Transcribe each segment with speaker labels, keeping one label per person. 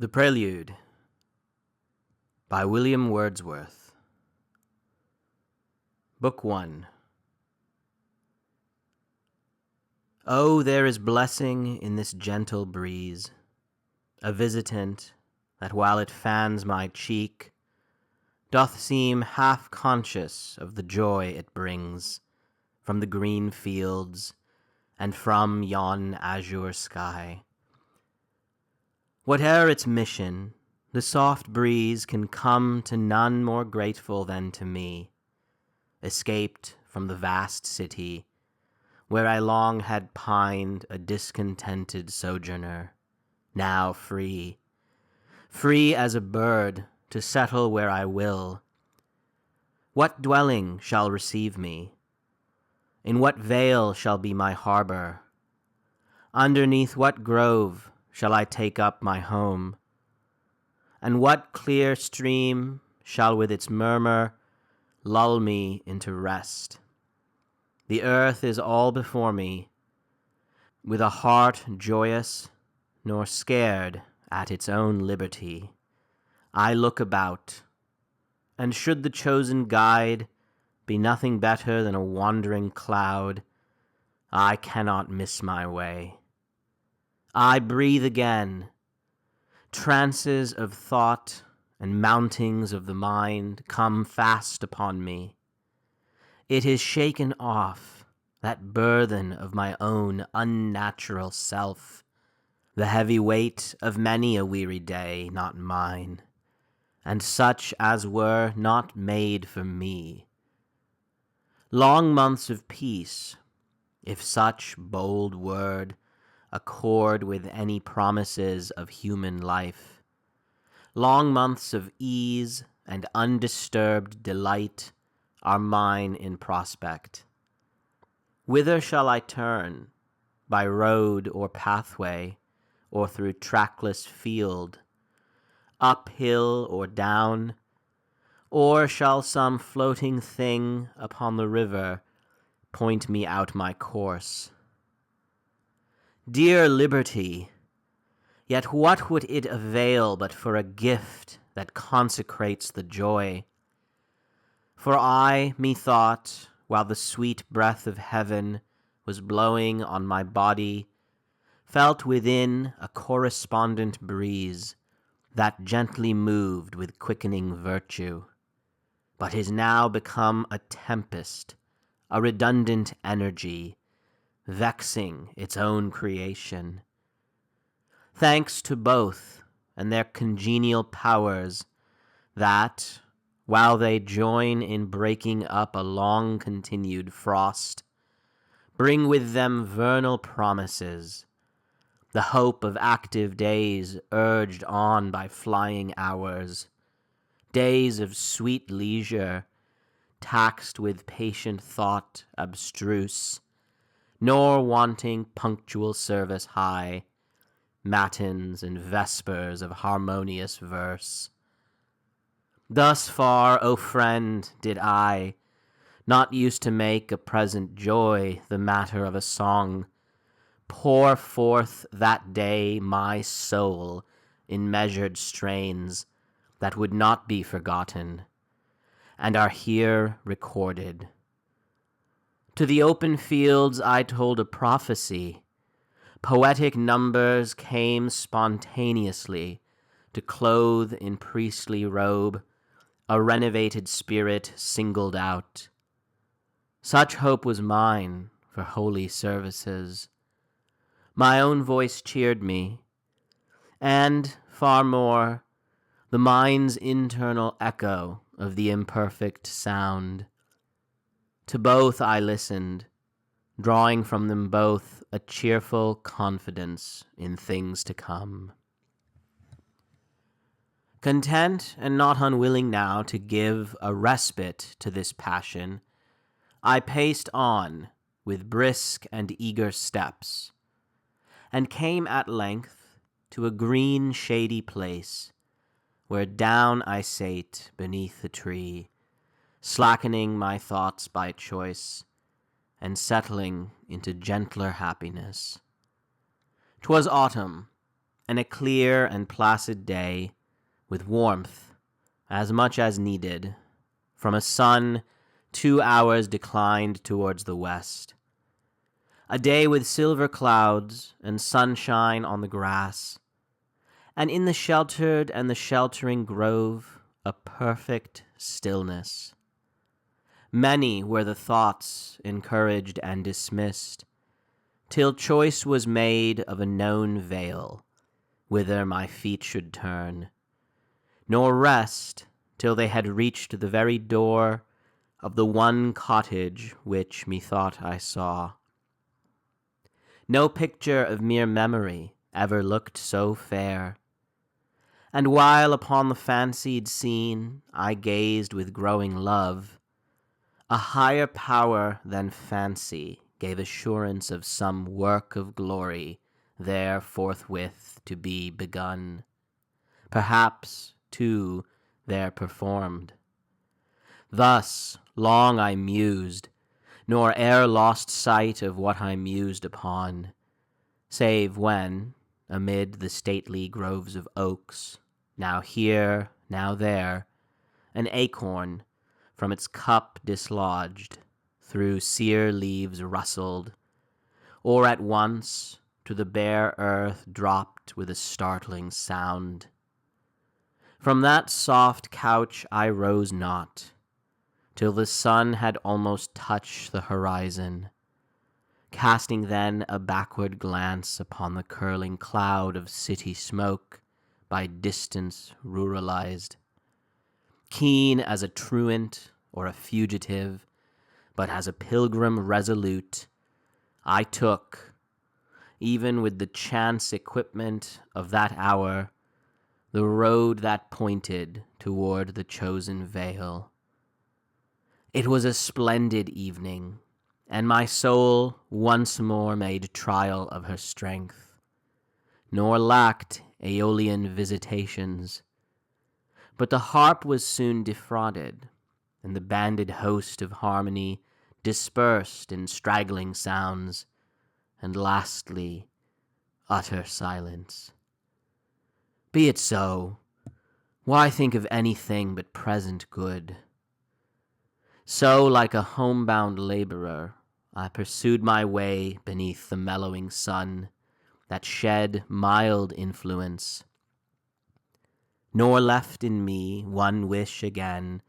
Speaker 1: The Prelude by William Wordsworth. Book 1. Oh, there is blessing in this gentle breeze, a visitant that while it fans my cheek, doth seem half conscious of the joy it brings from the green fields and from yon azure sky. Whate'er its mission, the soft breeze can come to none more grateful than to me, escaped from the vast city, where I long had pined a discontented sojourner, now free, free as a bird to settle where I will. What dwelling shall receive me? In what vale shall be my harbor? Underneath what grove shall I take up my home? And what clear stream shall with its murmur lull me into rest? The earth is all before me, with a heart joyous nor scared at its own liberty. I look about, and should the chosen guide be nothing better than a wandering cloud, I cannot miss my way. I breathe again. Trances of thought and mountings of the mind come fast upon me. It is shaken off, that burthen of my own unnatural self, the heavy weight of many a weary day, not mine, and such as were not made for me. Long months of peace, if such bold word accord with any promises of human life. Long months of ease and undisturbed delight are mine in prospect. Whither shall I turn, by road or pathway, or through trackless field, up hill or down, or shall some floating thing upon the river point me out my course? Dear liberty, yet what would it avail but for a gift that consecrates the joy? For I, methought, while the sweet breath of heaven was blowing on my body, felt within a correspondent breeze that gently moved with quickening virtue, but is now become a tempest, a redundant energy, vexing its own creation. Thanks to both and their congenial powers that, while they join in breaking up a long-continued frost, bring with them vernal promises, the hope of active days urged on by flying hours, days of sweet leisure, taxed with patient thought abstruse, nor wanting punctual service high, matins and vespers of harmonious verse. Thus far, O friend, did I, not used to make a present joy the matter of a song, pour forth that day my soul in measured strains that would not be forgotten, and are here recorded. To the open fields I told a prophecy. Poetic numbers came spontaneously to clothe in priestly robe a renovated spirit singled out. Such hope was mine for holy services. My own voice cheered me, and, far more, the mind's internal echo of the imperfect sound. To both I listened, drawing from them both a cheerful confidence in things to come. Content and not unwilling now to give a respite to this passion, I paced on with brisk and eager steps, and came at length to a green shady place, where down I sate beneath the tree, slackening my thoughts by choice, and settling into gentler happiness. 'Twas autumn, and a clear and placid day, with warmth, as much as needed, from a sun 2 hours declined towards the west. A day with silver clouds and sunshine on the grass, and in the sheltered and the sheltering grove a perfect stillness. Many were the thoughts encouraged and dismissed, till choice was made of a known vale, whither my feet should turn, nor rest till they had reached the very door of the one cottage which methought I saw. No picture of mere memory ever looked so fair, and while upon the fancied scene I gazed with growing love, a higher power than fancy gave assurance of some work of glory there forthwith to be begun, perhaps, too, there performed. Thus long I mused, nor e'er lost sight of what I mused upon, save when, amid the stately groves of oaks, now here, now there, an acorn, from its cup dislodged, through sere leaves rustled, or at once to the bare earth dropped with a startling sound. From that soft couch I rose not, till the sun had almost touched the horizon, casting then a backward glance upon the curling cloud of city smoke by distance ruralized. Keen as a truant or a fugitive, but as a pilgrim resolute, I took, even with the chance equipment of that hour, the road that pointed toward the chosen vale. It was a splendid evening, and my soul once more made trial of her strength, nor lacked Aeolian visitations. But the harp was soon defrauded, and the banded host of harmony dispersed in straggling sounds, and lastly, utter silence. Be it so. Why think of anything but present good? So, like a homebound laborer, I pursued my way beneath the mellowing sun that shed mild influence, nor left in me one wish again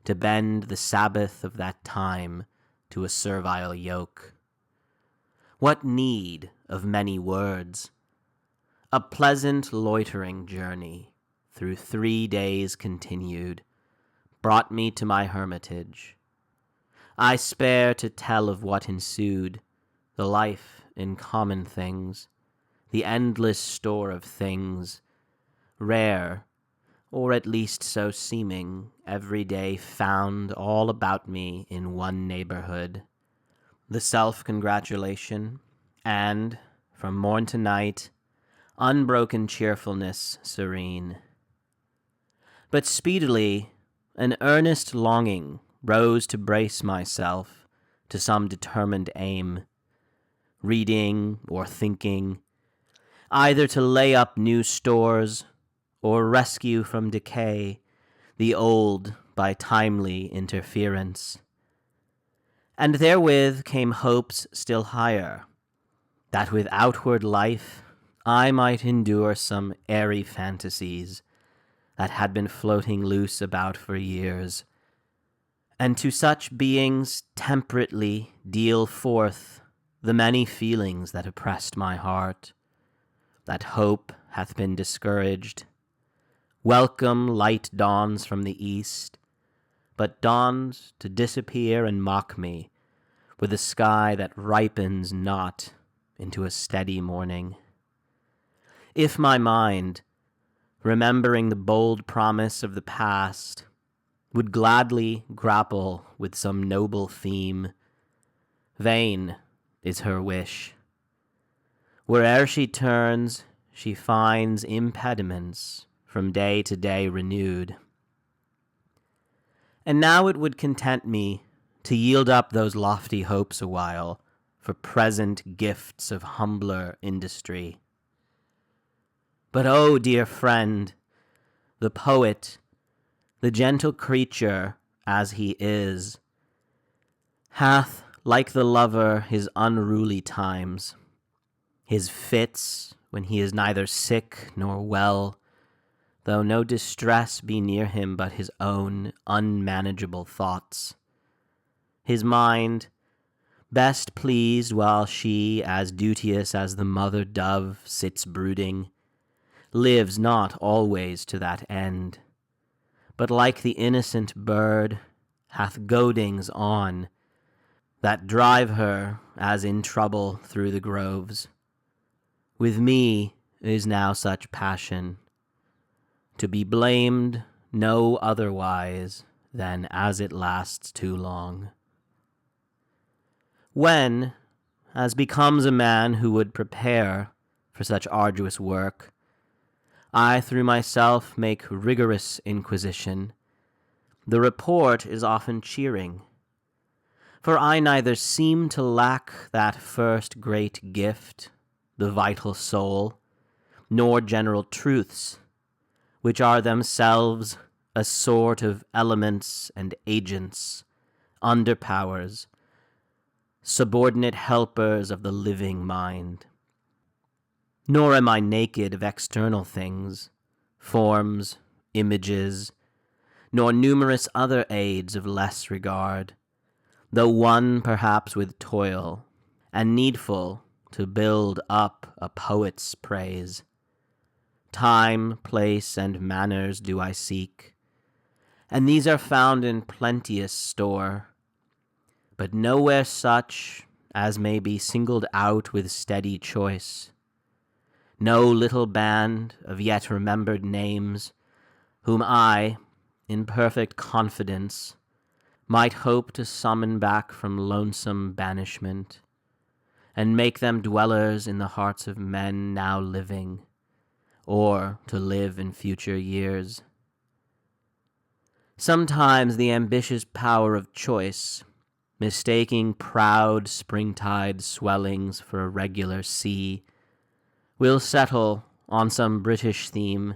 Speaker 1: to bend the Sabbath of that time to a servile yoke. What need of many words? A pleasant loitering journey, through 3 days continued, brought me to my hermitage. I spare to tell of what ensued, the life in common things, the endless store of things, rare, or at least so seeming, every day found all about me in one neighborhood, the self-congratulation, and, from morn to night, unbroken cheerfulness serene. But speedily an earnest longing rose to brace myself to some determined aim, reading or thinking, either to lay up new stores or rescue from decay the old by timely interference. And therewith came hopes still higher, that with outward life I might endure some airy fantasies that had been floating loose about for years, and to such beings temperately deal forth the many feelings that oppressed my heart, that hope hath been discouraged. Welcome light dawns from the east, but dawns to disappear and mock me with a sky that ripens not into a steady morning. If my mind, remembering the bold promise of the past, would gladly grapple with some noble theme, vain is her wish. Where'er she turns, she finds impediments from day to day renewed. And now it would content me to yield up those lofty hopes awhile for present gifts of humbler industry. But oh, dear friend, the poet, the gentle creature as he is, hath, like the lover, his unruly times, his fits when he is neither sick nor well, though no distress be near him but his own unmanageable thoughts. His mind, best pleased while she, as duteous as the mother dove, sits brooding, lives not always to that end, but like the innocent bird, hath goadings on, that drive her as in trouble through the groves. With me is now such passion, to be blamed no otherwise than as it lasts too long. When, as becomes a man who would prepare for such arduous work, I through myself make rigorous inquisition, the report is often cheering. For I neither seem to lack that first great gift, the vital soul, nor general truths, which are themselves a sort of elements and agents, underpowers, subordinate helpers of the living mind. Nor am I naked of external things, forms, images, nor numerous other aids of less regard, though one perhaps with toil, and needful to build up a poet's praise. Time, place, and manners do I seek, and these are found in plenteous store, but nowhere such as may be singled out with steady choice. No little band of yet remembered names, whom I, in perfect confidence, might hope to summon back from lonesome banishment, and make them dwellers in the hearts of men now living, or to live in future years. Sometimes the ambitious power of choice, mistaking proud springtide swellings for a regular sea, will settle on some British theme,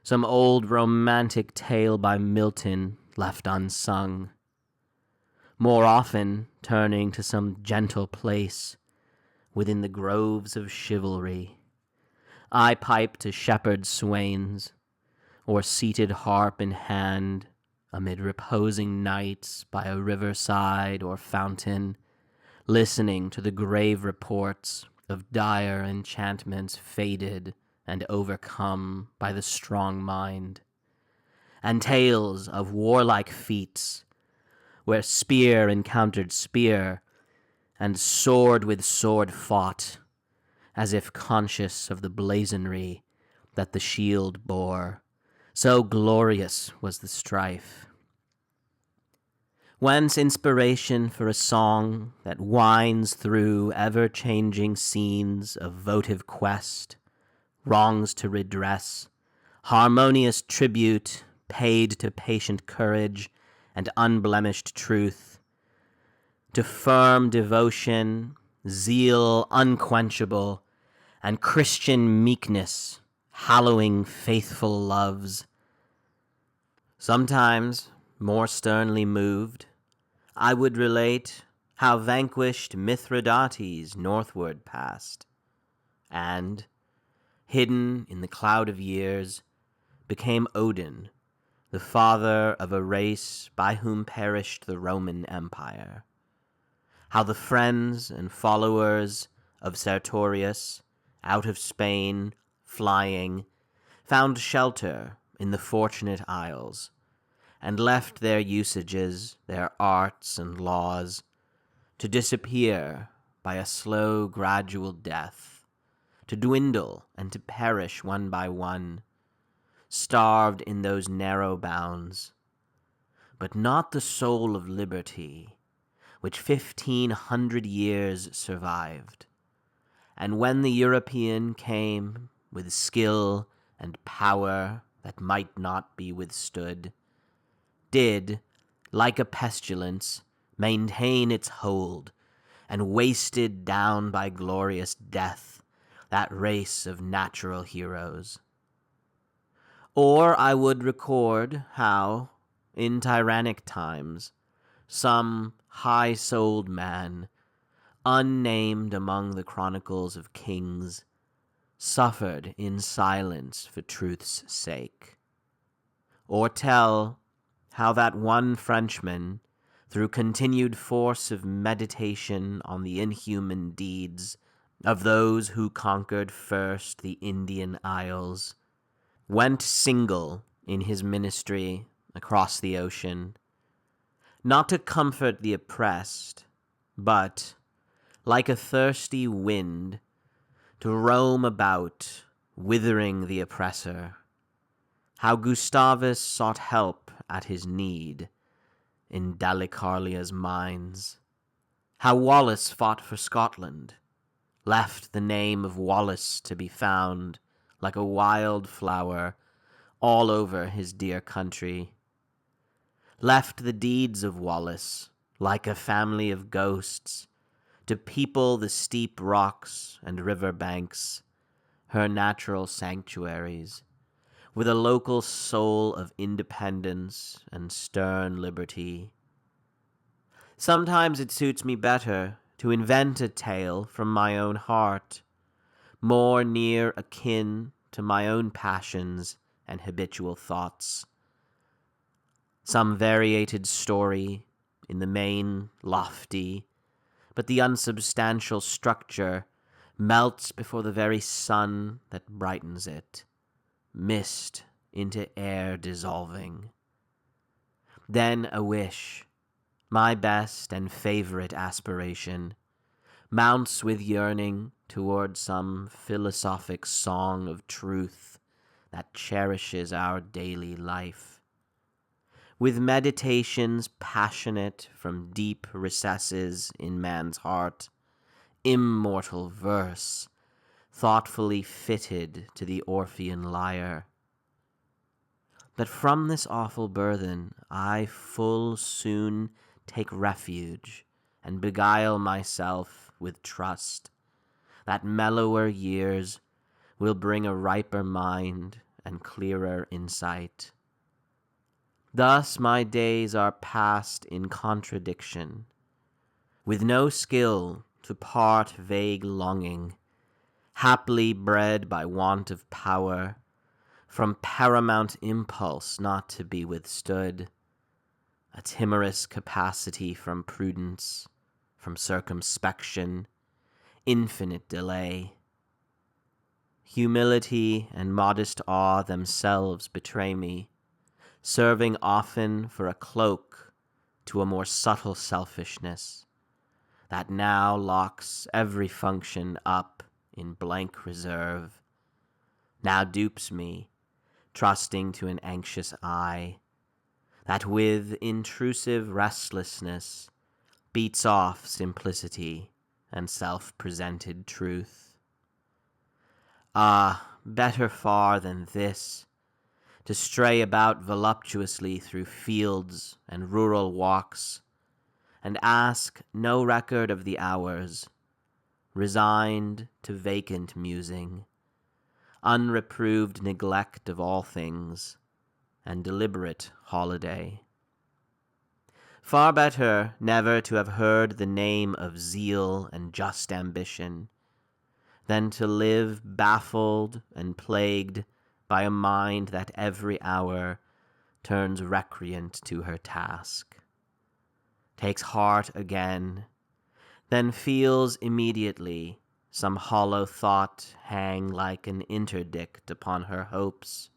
Speaker 1: some old romantic tale by Milton left unsung, more often turning to some gentle place within the groves of chivalry. I pipe to shepherd swains, or seated harp in hand, amid reposing nights by a riverside or fountain, listening to the grave reports of dire enchantments faded and overcome by the strong mind, and tales of warlike feats, where spear encountered spear, and sword with sword fought, as if conscious of the blazonry that the shield bore, so glorious was the strife. Whence inspiration for a song that winds through ever-changing scenes of votive quest, wrongs to redress, harmonious tribute paid to patient courage and unblemished truth, to firm devotion, zeal unquenchable, and Christian meekness, hallowing faithful loves. Sometimes, more sternly moved, I would relate how vanquished Mithridates northward passed, and, hidden in the cloud of years, became Odin, the father of a race by whom perished the Roman Empire. How the friends and followers of Sertorius, out of Spain, flying, found shelter in the Fortunate Isles, and left their usages, their arts and laws, to disappear by a slow, gradual death, to dwindle and to perish one by one, starved in those narrow bounds. But not the soul of liberty, which 1,500 years survived. And when the European came with skill and power that might not be withstood, did, like a pestilence, maintain its hold, and wasted down by glorious death that race of natural heroes. Or I would record how, in tyrannic times, some high-souled man, unnamed among the chronicles of kings, suffered in silence for truth's sake. Or tell how that one Frenchman, through continued force of meditation on the inhuman deeds of those who conquered first the Indian Isles, went single in his ministry across the ocean, not to comfort the oppressed, but, like a thirsty wind, to roam about, withering the oppressor. How Gustavus sought help at his need in Dalecarlia's mines. How Wallace fought for Scotland, left the name of Wallace to be found like a wild flower all over his dear country. Left the deeds of Wallace like a family of ghosts to people the steep rocks and river banks, her natural sanctuaries, with a local soul of independence and stern liberty. Sometimes it suits me better to invent a tale from my own heart, more near akin to my own passions and habitual thoughts. Some variated story, in the main lofty, but the unsubstantial structure melts before the very sun that brightens it, mist into air dissolving. Then a wish, my best and favorite aspiration, mounts with yearning toward some philosophic song of truth that cherishes our daily life. With meditations passionate from deep recesses in man's heart, immortal verse, thoughtfully fitted to the Orphean lyre. But from this awful burthen I full soon take refuge and beguile myself with trust that mellower years will bring a riper mind and clearer insight. Thus my days are passed in contradiction, with no skill to part vague longing, haply bred by want of power, from paramount impulse not to be withstood, a timorous capacity from prudence, from circumspection, infinite delay. Humility and modest awe themselves betray me, serving often for a cloak to a more subtle selfishness that now locks every function up in blank reserve, now dupes me, trusting to an anxious eye that with intrusive restlessness beats off simplicity and self-presented truth. Ah, better far than this, to stray about voluptuously through fields and rural walks, and ask no record of the hours, resigned to vacant musing, unreproved neglect of all things, and deliberate holiday. Far better never to have heard the name of zeal and just ambition, than to live baffled and plagued by a mind that every hour turns recreant to her task, takes heart again, then feels immediately some hollow thought hang like an interdict upon her hopes.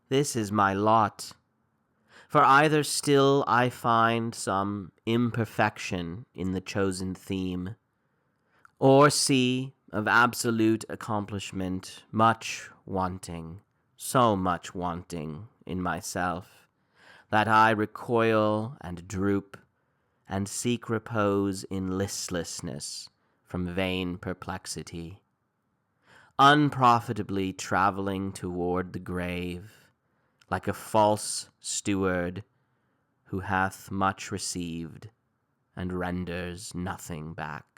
Speaker 1: This is my lot, for either still I find some imperfection in the chosen theme, or see of absolute accomplishment much wanting, so much wanting in myself, that I recoil and droop, and seek repose in listlessness from vain perplexity, unprofitably traveling toward the grave, like a false steward who hath much received and renders nothing back.